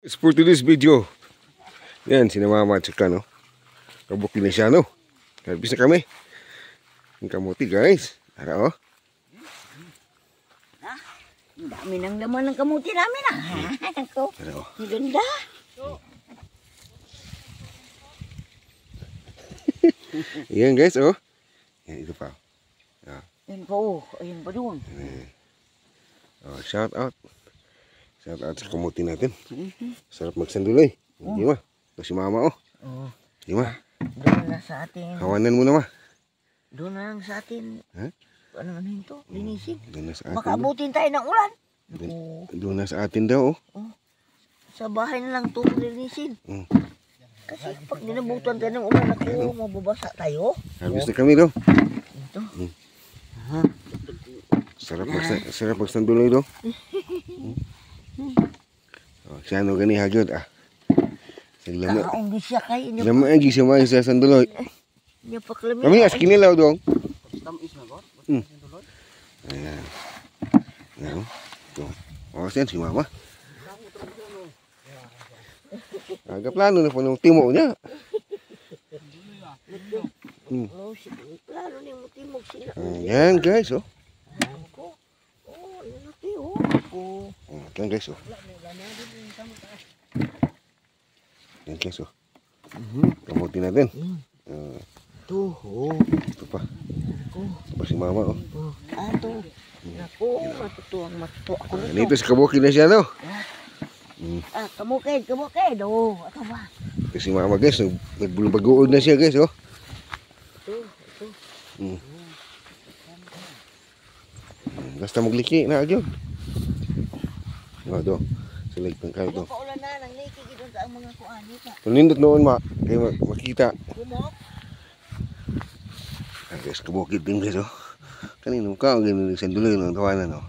For today's video, yan, sinamama at saka, no? Kabukin na siya, no? Harvest na kami. Ang kamuti, guys. Ara, oh. Ang dami ng laman ng kamuti namin, ah. Ako, Ara, oh. ang ganda. Yan, guys, oh. Yan, ito pa. Yan pa, oh. Ayun pa doon. Oh, shout out. Shout out sa kamuti natin. Sarap magsanduloy. Hindi ma. Ito si mama, oh. Oh, Hindi ma. doon na sa atin. Hawanan mo na, ma. Doon na lang sa atin. Ha? Ano yun to? Linisin. Doon na sa atin. Makaabutin tayo ng ulan. Doon na sa atin daw, oh. Sa bahay na lang ito linisin. Kasi pag dinabutan tayo ng ulan, ako, mababasa tayo. Harvest na kami daw. Ito. Sarap magsanduloy daw. Oh, siya no gani hagyod, ah. Lama. Kaong di siya kay. Lama ang gisa mo sa sanduloy. Niya paklami. Kami as kinilaw dong. Ayan. Ayan. Ito. O, siyan si mama. Aga plano na po ng timo niya. Oh, plano niya mo timog sila. Ayan, guys, oh. Oh, lalaki, oh. Ayan, guys, oh. Ayan, guys, oh. Kamuti natin. Ito, oh. Ito pa. Ito pa si mama, oh. Ato. Naku, matutuwa ako nito. Nito sa kabukin na siya, no? Kamukid. Oh, ato ba? Ito si mama, guys. Nagbulbagood na siya, guys, oh. Ito. Basta magliki na agad. Do. Silig pang kayo to. Paulan na nang liki gidon sa mga kuani ka. Tunindot noon ma, kay makita. Kumok. Guys, kabukid din guys, oh. Kanino ka ganun sanduloy ng tawanan, oh.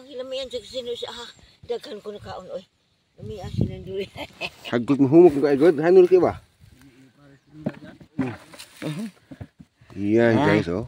Hilamian sa sino siya. Daghan ko na kaon oy. Lamian sinanduloy. Hagkot mo humok ka agad, hanul kay ba? Yan guys, oh.